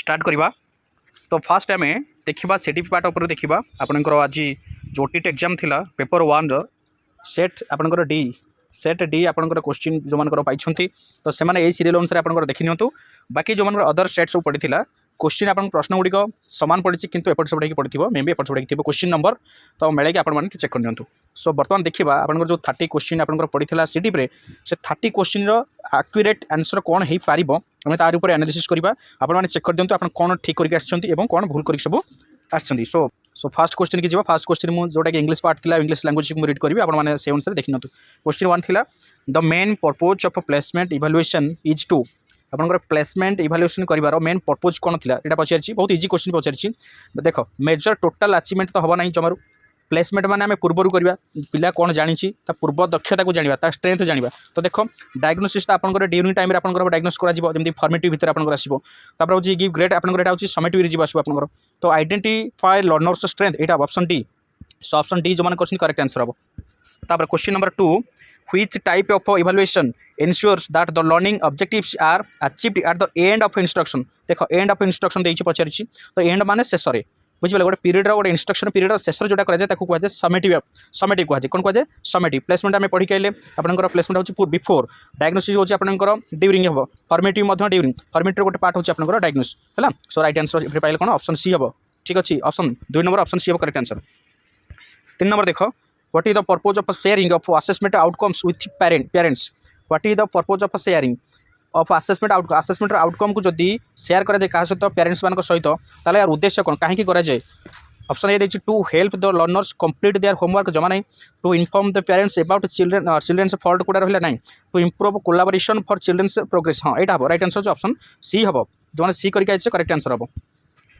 Start करवा। तो fast आम देखा सेटिव पार्ट उपर देखा आपंकर आज जो टीट एग्जाम थिला पेपर 1 सेट आपंकर डी सेट डी आपंकर क्वेश्चन जो मान पाई तो से सीरियल अनुसार आप देखी नियंतु। बाकी जो अदर सेट सब पड़ा क्वेश्चन आप प्रश्न गुड़िक सामान पड़ी किंतु एपट सेपट होगी पड़े मे भी एपट सेपट होगी क्वेश्चन नंबर तो मिले आपने चेक कर नियंतु। सो बर्तमान देखा आपंकर जो 30 क्वेश्चन आपंकर पड़ा सीटीपे से 30 क्वेश्चन एक्यूरेट आंसर कौन हो पार आम तार ऊपर एनालिसिस करवा आपने चेक कर दिंतु आप कौन ठीक करके कौन भूल कर सब आसछंती। सो फास्ट क्वेश्चन की जीवा। फास्ट क्वेश्चन मु जोटा कि इंग्लिश पार्ट थिला इंग्लिश लैंग्वेज को रीड करी आपने से अनुसार देखि नतु। क्वेश्चन 1 थिला the main purpose of placement evaluation is to आपनकर प्लेसमेंट इवैल्यूएशन करिवार मेन पर्पज कौन थिला एटा पचारछि। बहुत इजी क्वेश्चन पचारछि। देखो मेजर टोटल अचीवमेंट तो हबो नै जमारू प्लेसमेंट माने आमे पूर्वरु करबा पिला कौन जानिछि ता पूर्व दक्षता को जानिबा ता स्ट्रेंथ जानिबा। तो देखो डायग्नोसिस ता आपनकर ड्यूरिंग टाइम रे आपनकर डायग्नोस करा जिवो जेमति फॉर्मेटिव भीतर आपनकर आसीबो। तापर होछि गिव ग्रेड आपनकर एटा होछि समेटिव रे जिवो आसीबो आपनकर। तो आइडेंटिफाई लर्नर्स स्ट्रेंथ एटा ऑप्शन डी। सो ऑप्शन डी जो मान क्वेश्चन करेक्ट आंसर हबो। तापर question number 2 which type of evaluation ensures that the learning objectives are achieved at the end of instruction। देखो एंड ऑफ इंस्ट्रक्शन देछि पचारछि तो and माने शेष रे बुझिबले गोटे पीरियड रो गोटे इंस्ट्रक्शन पीरियड शेष जोटा करा जाय ताकू कहै समेटिव समेटिव कहै कोन कहै समेटिव। प्लेसमेंट आमे पढी कैले आपनकर प्लेसमेंट होछि बिफोर डायग्नोसिस होछि आपनकर ड्यूरिंग हबो फॉर्मेटिव मध्ये ड्यूरिंग फॉर्मेटिव गोटे पार्ट होछि आपनकर डायग्नोस हैला। सो राइट आंसर इफरे पाइले कोन ऑप्शन सी हबो। ठीक अछि ऑप्शन 2 नंबर ऑप्शन सी हबो करेक्ट आंसर। 3 नंबर देखो what is the purpose of sharing of assessment outcomes with parents. What is the purpose of sharing of assessment outcome को जदि share करा जाय का सहित पेरेंट्स मान सहित ताले यार उद्देश्य कोन काहे की करा जाय। ऑप्शन ए देछि to help the learners complete their homework जमा नहीं to inform the parents about children's fault कोडा रहला नहीं to improve collaboration for children's progress. हाँ एटा हबो राइट आंसर ऑप्शन सी हबो जो माने सी करके आइछ करेक्ट आंसर हबो।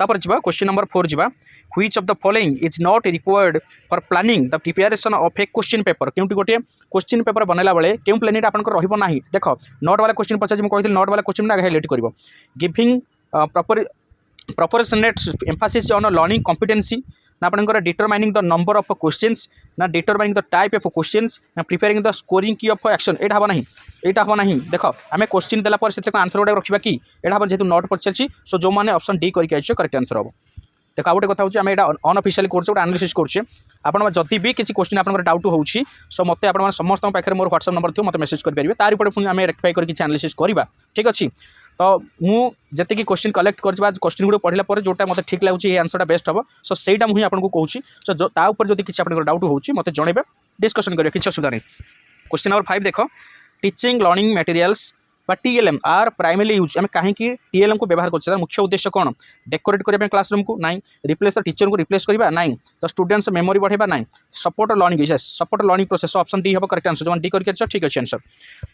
तापर जीवा क्वेश्चन नंबर 4 जीवा which of the following is not required for planning the preparation of A question paper. क्योंकि गोटे क्वेश्चन पेपर बनला बेले क्यों प्लानिंग आपनकर रहइबो नाही। देखो नोट वाला क्वेश्चन पछा जे कहथिल नोट वाला क्वेश्चन ना हाइलाइट करबो giving proportionate emphasis on learning competency ना आपनकर determining the number of questions ना determining the type of questions ना preparing the scoring key of action एटा हबो नहीं। देखो आमे क्वेश्चन देला पर सेते आंसर गोटे रखिबा कि एटा हबो जेतु नोट पछारछि। सो जो माने ऑप्शन डी करके आइछो करेक्ट आंसर हबो। देखो गोटे कथा होछि आमे एटा अनऑफिशियल कोर्स गोटे एनालिसिस करछे आपण जति भी किसी क्वेश्चन आपनकर डाउट होउछि सो मते आपण समस्त पाखरे मोर व्हाट्सएप नंबर थियो मते मेसेज कर परिबे तारि पडे पुनी आमे रेक्टिफाई कर किछि एनालिसिस करबा। ठीक अछि तो मु जति क्वेश्चन कलेक्ट करबा क्वेश्चन गुड पढ़ला पर जोटा मते ठीक लागुछि ए आंसरटा बेस्ट हबो। सो सेटा मुही आपन को कहूछि सो जो ता ऊपर जति किछि आपन डाउट होउछि मते जणेबे डिस्कशन करिया किछि असुविधा नै। क्वेश्चन नंबर 5 देखो टीचिंग लर्निंग मटेरियल्स बा टीएलएम आर प्राइमरी यूज आम कहीं टीएलएम को व्यवहार कर मुख्य उद्देश्य कौन डेकोरेट करने क्लासरूम को नाई रिप्लेस द टीचर को रिप्लेस करवा नाई द स्टूडेंट्स मेमोरी बढ़ेबा नाई support learning support learning process. Option D हम करेक्ट आंसर जो डी करके ठीक अच्छे आंसर।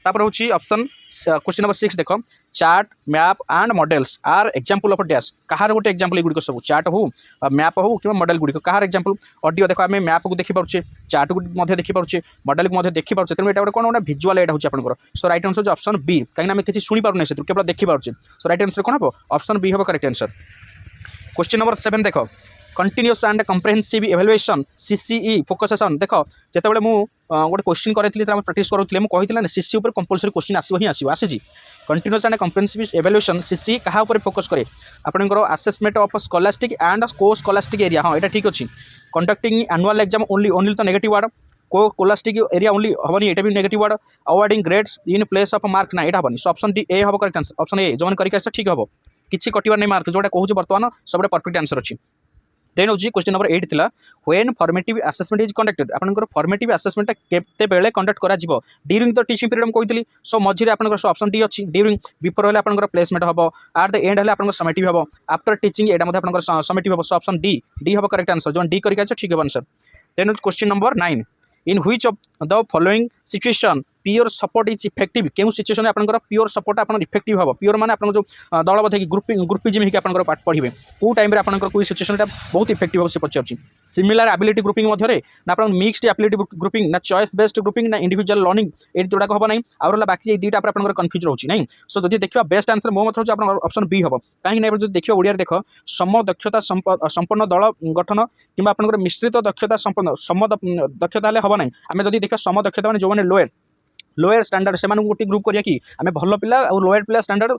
तापर होची ऑप्शन क्वेश्चन नंबर 6 देखो chart map and models are example of dash कहार गोटे एग्जांपल गुड़िक सब चार्ट हो मैप हो कि मॉडल गुड़िक कहार एग्जांपल ऑडियो देखो आम मैप को देखि पारे चार्ट को देखि पारे मॉडल को देखि पारे तेणु यहाँ कौन गोटे भिजुआल यहाँ होची आपनकर। सो राइट आंसर ऑप्शन बी कहीं आम किसी शुणी पारे से केवल देखि पारे। सो राइट आंसर कौन हम ऑप्शन बी हम करेक्ट आंसर। क्वेश्चन नंबर 7 देखो continuous and comprehensive evaluation CCE फोकसेसन। देखो जितेबाला मु गोटे क्वेश्चन करें प्रैक्टिस करूँ मुझे सीसी ऊपर कंपलसरी क्वेश्चन आसो ही आसी continuous and comprehensive evaluation CC क्या फोकस करे आपनकर असेसमेंट ऑफ स्कॉलास्टिक एंड को स्कॉलास्टिक एरिया। हाँ यहाँ ठीक अच्छे कंडक्टिंग एनुअल एग्जाम ओनली तो नेगेटिव वर्ड को कोलास्टिक एरिया ओनली हबनी एटा भी negative word awarding grades in place of mark ना एटा हबनी। सो ऑप्शन डी ए हम करेक्ट आंसर ऑप्शन ए जो करके आस ठीक हम किसी कटिवार नहीं मार्क जोटा कहूँ बर्तमान सब परफेक्ट आंसर अच्छी। देन हूँ क्वेश्चन नंबर 8 थिला when formative assessment is conducted आपनकर फॉर्मेटिव असेसमेंट केते बेले कंडक्ट करा जिवो ड्यूरिंग द टीचिंग पीरियड हम कहली। सो मझिरे आपनकर सो ऑप्शन डी अछि ड्यूरिंग बिफोर हेले आपनकर प्लेसमेंट हबो एट द एंड हेले आपनकर समेटिव हबो आफ्टर टीचिंग एटा मध्ये आपनकर समेटिव हबो। सो ऑप्शन डी हबो करेक्ट आंसर जो डी करके आछ ठीक हबो answer. Then question number 9 in which of the following situation peer support is effective क्यों सिचुएशन आपनकर प्योर सपोर्ट आपन इफेक्टिव हबो प्योर माने आपन जो दलबद्ध की ग्रुपिज्म हिक आपनकर पाठ पढ़िबे को टाइम रे आपनकर कोई सिचुएशन बहुत इफेक्टिव हो से पछछि सिमिलर एबिलिटी ग्रुपिंग मध्य रे ना आपन मिक्स्ड एबिलिटी ग्रुपिंग ना चॉइस बेस्ड ग्रुपिंग ना इंडिविजुअल लर्निंग ए जोड़ा को हबो नै और बाकी ए दीटा पर आपनकर कंफ्यूज रहउछि नै। सो जदि देखिबा बेस्ट आंसर मो मत होछि आपन ऑप्शन बी हबो काहे नै जदि देखिबा ओडिया रे देखो सम दक्षता संपन्न दल गठन किबा आपनकर मिश्रित दक्षता संपन्न सम दक्षता हले हबो नै आमे जदि देखिबा सम दक्षता माने जो माने लोअर लोअर स्टैंडर्ड से गोटे ग्रुप करिया कि आम भल पिला और लोअर पिला स्टैंडर्ड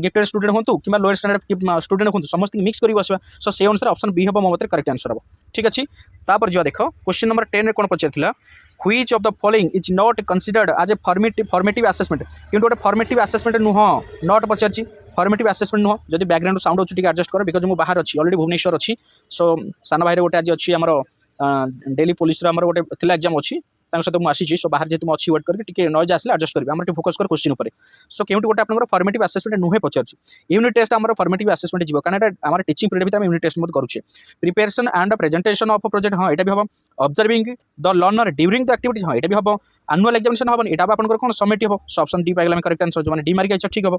गिफ्टेड स्टूडेंट हूँ कि लोअर स्टैंडर्ड स्टूडेंट हूँ समस्त मिक्स कर बसवा सो से अनुसार ऑप्शन बी हम मो मत करेक्ट आंसर हम ठीक अच्छे तापर जो देख क्वेश्चन नंबर 10 कौन पचार which of the following is not considered as a formative assessment कि गोटे फॉर्मेटिव असेसमेंट नुह नॉट पचार फॉर्मेटिव असेसमेंट नुह जब बैकग्राउंड साउंड अच्छी एडजस्ट कर बिकज मुझे बाहर अच्छी ऑलरेडी भुवनेश्वर अच्छी सो सान भाई गोटे आज अच्छी आम डेली पुलिस गोटे एग्जाम अच्छी सहित मुझे सो बाहर जेहतु अच्छी वेट करके नॉइज आसले एडजस्ट करेंगे आम फोकस कर क्वेश्चन पर सो क्योंकि गोटे आप फॉर्मेटिव असेसमेंट नुहे पचार यूनिट टेस्ट आम फॉर्मेटिव असेसमेंट जी कारण आम टीचिंग पीरियड भी यूनिट टेस्ट करुचे preparation and presentation of project हाँ यहाँ भी हम observing the learner during the activity हाँ यहाँ भी हम एनुअल एग्जामिनेशन हम यहाँ आप कौन समिट हम सो option D pile correct answer जो डी मार्क ठीक हम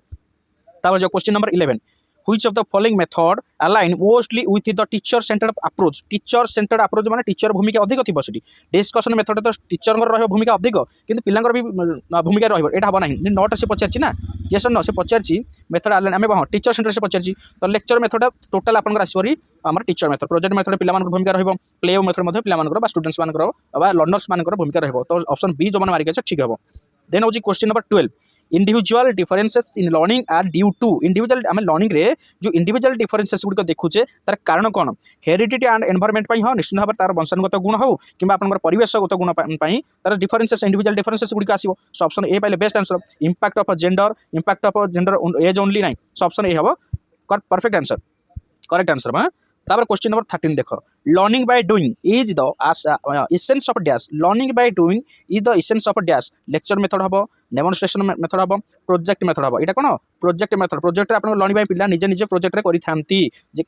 तापर जो question number 11 which of the following method align mostly with the teacher centered approach माने टीचर भूमिका अधिक थी सेठी डिस्कशन मेथड तो टीचर रही भूमिका अधिक किंतु पिलांगर भी भूमिका रही एटा हम ना नोट से पचार ना ये सर न से पचार मेथड आलाइन आम हाँ टीचर सेंटर से पचार तो लेक्चर मेथड टोटाल आपंकर आसपरी आम टीचर मेथड प्रोजेक्ट मेथड पिला भूमिका रही प्ले मेथड पिला स्टूडेंट्स लर्नर्स मान भूमिका रही तो ऑप्शन बी जो मार्क ठीक है देन हूँ question number 12 individual differences in learning are due to individual आम लर्निंग रे जो इंडिविजुअल डिफरेंसेस गुड़िक देखुचे तार कारण कौन हेरिडिटी एंड एनवायरमेंट हाँ निश्चित भाव तार वंशानुगत गुण हो कि परिवेशगत गुण तार डिफरेंसेस इंडिविजुअल डिफरेंसेस गुड़िक आसो सो ऑप्शन ए पाइले best answer impact of gender age only nine so option A हम परफेक्ट आंसर करेक्ट आंसर हाँ तापर क्वेश्चन नंबर 13 देख learning by doing is the essence of dash learning by doing is the essence of dash lecture method हम demonstration method हम project method हम यहाँ कौन project method project आप learning by पिला निजे निजे प्रोजेक्ट कर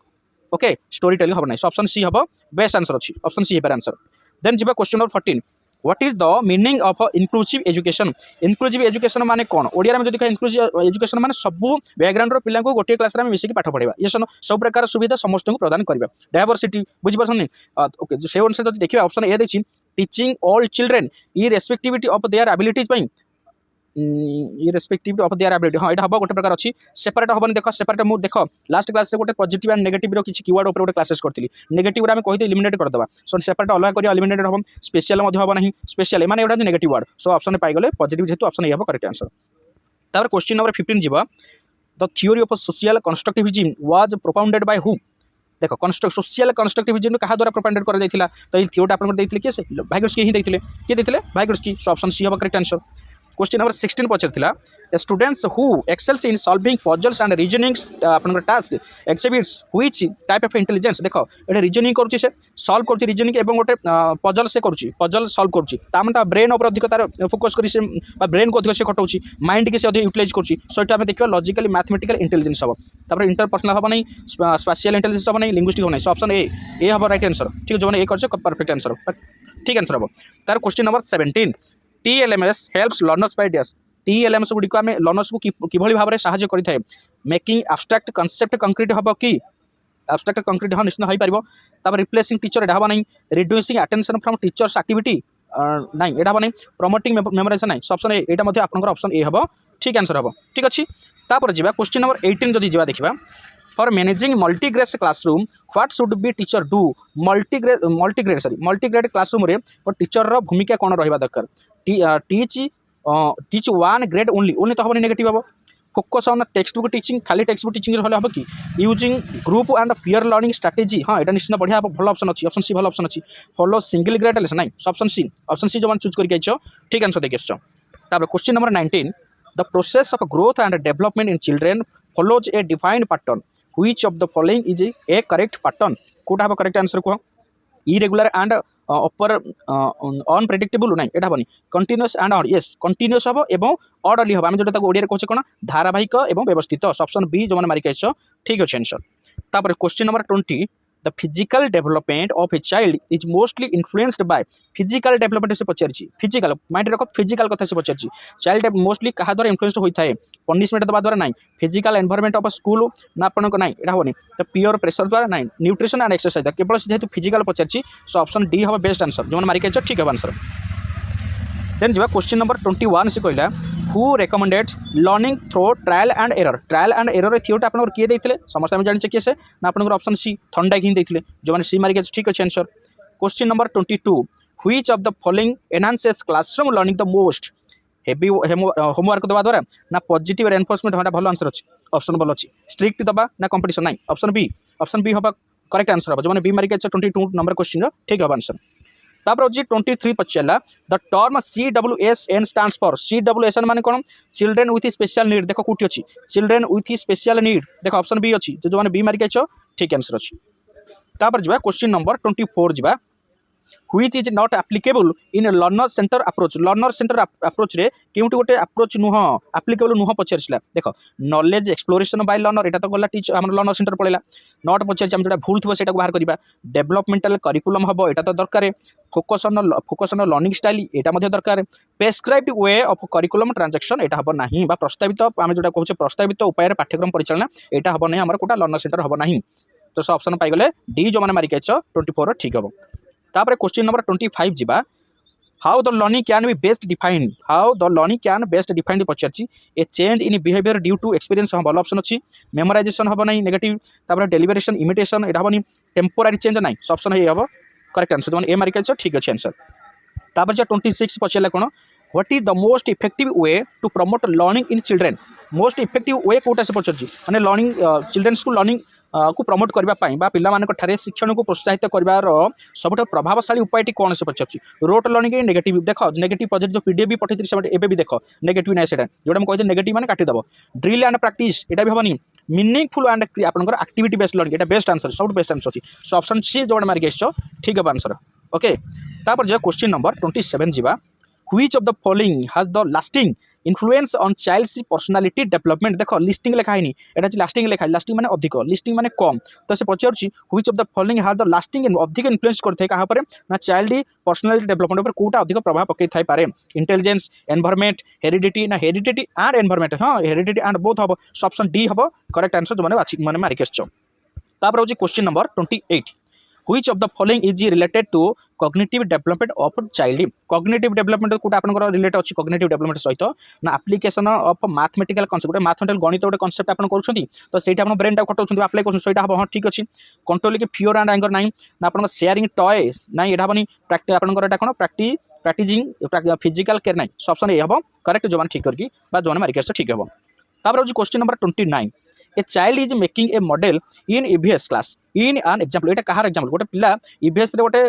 ओके स्टोरी टेलिंग हम ना सो ऑप्शन सी हम बेस्ट आंसर अच्छी ऑप्शन सी है आंसर देन जी question number 14 what is the meaning of inclusive education माने कौन ओडिया में जो इनक्लूसिव एजुकेशन माने सब बैकग्राउंड पिला गोटे क्लास में मिसिक पाठ पढ़ा ये सब प्रकार सुविधा समस्त को प्रदान करवा डायवर्सिटी बुझीपार ओके से अनुसार देखिए ऑप्शन ए देखिए teaching all children irrespectivity of their abilities irrespective of their ability हाँ यहाँ हम गोटे प्रकार अच्छी सेपरेट हम देख सेपरेट मुझे देख लास्ट क्लास गोटे पॉजिटिव एंड नेगेटिव किसी कीवर्ड उपर गोटे क्लासेस करी नेगेटिव आम कहते एलिमिनेट करदेवा सो सेपरेट अलग कर एलिमिनेट हम स्पेशल हम ना स्पेशल माने एटा नेगेटिव वर्ड सो ऑप्शन पाइगले पॉजिटिव जेहतु ऑप्शन ये हम करेक्ट आंसर तापर क्वेश्चन नंबर 15 जीवा the theory of social constructivism was propounded by who देख सोशल कंस्ट्रक्टिविज्म क्या द्वारा प्रोपाउंडेड कर तो ये थ्योरी आप किए भाइगोट्स्की ही देते किए भाइगोट्स्की सो ऑप्शन सी हम करेक्ट आंसर क्वेश्चन नंबर 16 पचार students who excels in solving puzzles and reasonings आपन task exhibits which type of intelligence देख ये रीजनिंग करुच्ची से सॉल्व करुच्ची रीजनिंग एवं गोटे पजल से करुच्ची पजल सॉल्व करुच्ची तार ब्रेन उपर अधिक तार फोकस कर ब्रेन को अधिक से खटाऊँ माइंड की से अधिक यूटिलाइज करुच्ची सो ये देखिए लॉजिकली मैथमेटिकल इंटेलिजेंस हम तापर इंटरपर्सनल हम नहीं स्पेशियल इंटेलिजेंस हम नहीं लिंग्विस्टिक हम नहीं सो ऑप्शन ए हम राइट आंसर ठीक है जो मैंने कर परफेक्ट आंसर ठीक आंसर हम तार question number 17 TLMS helps learners by dash TLMS गुड़िक आम लर्नर्स को किभली भाव में साहाय्य करें मेकिंग एब्स्ट्रैक्ट कॉन्सेप्ट कंक्रीट हम कि एब्स्ट्रैक्ट कंक्रीट हाँ निश्चित हो पार रिप्लेसिंग टीचर यहाँ नहीं reducing attention from teachers activity नाई यहाँ नहीं प्रमोटिंग मेमोराइजेशन नाई सो ऑप्शन एटा आप ऑप्शन ए हम ठीक आंसर हम ठीक अच्छे तापर जी क्वेश्चन नंबर 18 जदि जा देखा for managing multigrade classroom what should be teacher do multigrade classroom रे टीचर भूमिका कौन रहा दरकार टीच वन ग्रेड ओनली तो हम नेगेटिव हम focus on text book teaching खाली टेक्स्ट बुक टीचिंग हम कि using group and peer learning strategy हाँ यहाँ निश्चित बढ़िया भल ऑप्शन अच्छी ऑप्शन सी भल ऑप्शन अच्छी फॉलो सिंगल ग्रेड लेसन ना ऑप्शन सी जो मैंने चूज करके ठीक आंसर देखिए question number 19 the process of growth and development in children follows a defined pattern which of the following is a correct pattern कोटा हम correct answer कह irregular and upper unpredictable ना यहाँ हेनी continuous and odd yes continuous हम एवं orderly हम जो ओडिया कहे कौन धारावाहिक एवं व्यवस्थित ऑप्शन बी जो मैंने मारिक ठीक अच्छे आंसर तापर question number 20 the physical development of a child is mostly influenced by physical development से पचार फिजिकल माइंड रख फिजिकल कथा से पचार चाइल्ड मोस्टली क्या द्वारा इन्फ्लुएंस्ड होता है पनिशमेंट दबा द्वारा ना फिजिकल एनवायरमेंट ऑफ स्कूल ना आपन को ना यहाँ हेनी तो पियोर प्रेशर द्वारा ना न्यूट्रिशन एंड एक्सरसाइज केवल जेहतु फिजिकल पचार सो ऑप्शन डी हम बेस्ट आंसर जो मारिक ठीक है आंसर देन जी क्वेश्चन नंबर 21 से कहला हु recommended learning through trial and error theory आप किए देते समस्त आम जाने किए से ना आप ऑप्शन सी थंडाइक ही देते जो मैंने सी मारिक ठीक अच्छे answer question number 22 which of the following enhances classroom learning the most heavy homework दवा द्वारा ना पॉजिटिव रेनफोर्समेंट हाँ भल आंसर अच्छी ऑप्शन भल अच्छी स्ट्रिक्ट दबा ना कंपटीशन ना ऑप्शन बी हम करेक्ट आंसर हम जो बी मारिक 22 नंबर क्वेश्चन ठीक हम आंसर तापर हूँ 23 पचारा the term CWSN stands for CWSN माने कौन चिल्ड्रेन विथ स्पेशल नीड देख कौटी अच्छी चिल्ड्रेन विथ स्पेशल नीड देख ऑप्शन बी अच्छी जो मैंने बी मारिक ठीक आंसर अच्छी तापर जा क्वेश्चन नंबर 24 जा which is not applicable in a learner center approach learner center approach रे केउटी गोटे अप्रोच नुह applicable नुह पचारला देख नॉलेज एक्सप्लोरेशन बाय लर्नर एटा तो गला टीचर हम लर्नर सेंटर पड़ेगा नॉट पचार हम जो भूल थो सेटा बाहर करबा डेवलपमेंटल करिकुलम हबो एटा तो दरकार फोकस ऑन लर्निंग स्टाइल एटा मध्ये दरकार prescribed way of curriculum transaction एटा हबो नाही बा प्रस्तावित हम जोटा कहूचे प्रस्तावित उपाय रे पाठ्यक्रम परिचालना एटा हबो नाही हमर कोटा लर्नर सेंटर हबो नाही तो सब ऑप्शन पाई गले डी जो माने मारि के 24 ठीक हबो तापर क्वेश्चन नंबर 25 जीवा how the learning can be best defined how the learning can best defined पचारची a change in behaviour due to experience हम भल ऑप्शन अच्छी मेमोराइजेशन हम ना नेगेटिव तापर डेलिवरेशन इमिटेशन एटा हबनी टेम्पोरारी चेंज ना ऑप्शन हे हम करेक्ट आंसर जो ए मारिक ठीक अच्छे आंसर तापर जो 26 पचारा कौन what is the most effective way to promote learning in children most effective way कोटा से पचारची माने लर्निंग चिल्ड्रेन्स को लर्निंग को प्रमोट करने पाई शिक्षण को प्रोत्साहित कर सब प्रभावशाली उपाय कौन से पचार रोट लर्निंग नेगेटिव देख नेगेटिव प्रोजेक्ट जो पीडीएफ भी पठे एवं देख नेगेटिव ना से जो कहते नेगेटिव मैंने काटिदेव ड्रिल एंड प्रैक्टिस यहाँ भी हेनी मीनिंगफुल एंड आपंकर एक्टिविटी बेस्ड लर्निंग ये बेस्ट आंसर सब बेस्ट आंसर अच्छी सो ऑप्शन सी जो मारिक ठीक है आंसर ओके तापर जो क्वेश्चन नंबर 27 जीवा which of the following has the lasting influence on child's personality development देख लिस्टिंग लिखा है एटा लास्टिंग लिखा है लास्टिंग माने अधिक लिस्टिंग माने कम तो से पचार which of the following has the lasting अधिक इन्फ्लुएंस करथे कहा पर ना चाइल्ड पर्सनालिटी डेवलपमेंट पर कोटा अधिक प्रभाव पकई थाई पारे इंटेलिजेंस एनवायरनमेंट हेरिडिटी ना हेरिडिटी एंड एनवायरनमेंट हाँ हेरिडिटी एंड बोथ हम ऑप्शन डी हम करेक्ट आंसर जो मैंने मारिक तापर हूँ question number 28 which of the following is related to cognitive development of child cognitive development कोटा आपनकर रिलेट अछि cognitive development सहित ना application of mathematical concept mathematical गणित गोटे कांसेप्ट आपन करूछंती तो सेटा आपन ब्रेन टा खटौछंती अप्लाई करछन सेटा हां ठीक अछि कंट्रोल के फियर एंड एंगर नाही ना आपन शेयरिंग टॉय नाही एटा बनी प्रैक्टिस आपनकर एटा कोन प्रैक्टिसिंग फिजिकल केयर नाही ऑप्शन ए हबो करेक्ट जो ठीक करकी बा जो मारिक ठीक हबो तापर हूँ question number 29 a child is making a model in EVS class in an example Etah Kahar example गोटे पिला ईवीएस रे गोटे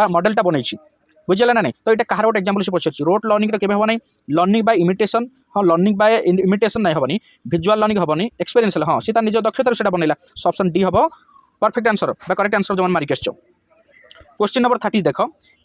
मॉडलटा बनैछि बुझिला ना नहीं तो ये कहार गोटे एग्जांपल से पचार रोट लर्निंग केबे हबो नहीं लर्निंग बाय इमिटेशन हाँ लर्निंग बाय इमिटेशन नहीं हबनी विजुअल लर्निंग हबनी एक्सपीरियंशियल हाँ सी निज दक्षतार से बनैला ऑप्शन डी हबो परफेक्ट आंसर बा करेक्ट आंसर जो मारिक क्वेश्चन नंबर 30 देख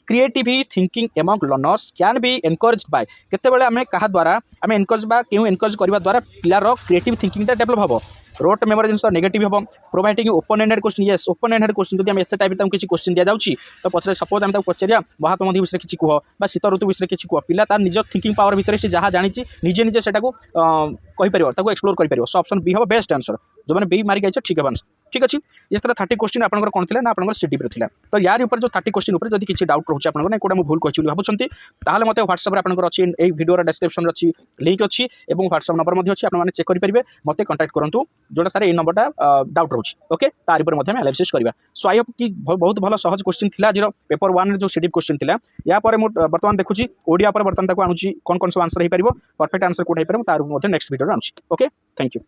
creative thinking among learners can be encourage by केतेबेले आमे कहा द्वारा आमे एनकरेज बा केउ एनकरेज करबा द्वारा पिलार क्रिएटिव थिंकिंग टा डेवलप हबो रोट मेमोराइजेशन नेगेटिव हम providing open ended question yes open ended question जदि हम एसे टाइप तम किछि क्वेश्चन दिया जाउछि तो पछरे सपोज हम ताको पछरिया महात्मा गांधी विषय किछि कुह बा शीत ऋतु विषय किछि कुह पिला तार निज थिंकिंग पावर भितर से जहा जानिछि निजे निजे सेटा को कहि परियो ताको एक्सप्लोर करि परियो सो ऑप्शन बी हबो बेस्ट आंसर जो माने बी मारि गइछ ठीक है आंसर ठीक अच्छे इस तरह 30 क्वेश्चन आपंकर कौन थे ना आप सीडी पर था तो यार ऊपर जो 30 क्वेश्चन ऊपर जब किसी डाउट रोचे आपको कौटा मुझे भूल कही भावुँच ताहले मत व्हाट्सएप आपंकर अच्छी ये वीडियो डिस्क्रिप्शन अच्छी लिंक अच्छी और व्हाट्सएप नंबर अच्छी आपने चेक करेंगे मत कंटाक्ट करूँ जोटा सारे ये नंबरटा डाउट रोचे ओके तार ऊपर एनालिसिस करवा सो आई होप कि बहुत भल सहज क्वेश्चन थी आज पेपर 1 जो सीडी क्वेश्चन थी या बर्तमान देखुची ओडिया पर बर्तमान आणुची कौन कौन सब आंसर हो पार परफेक्ट आंसर कौट हो पार तार नेक्स्ट वीडियो आणुची ओके थैंक यू।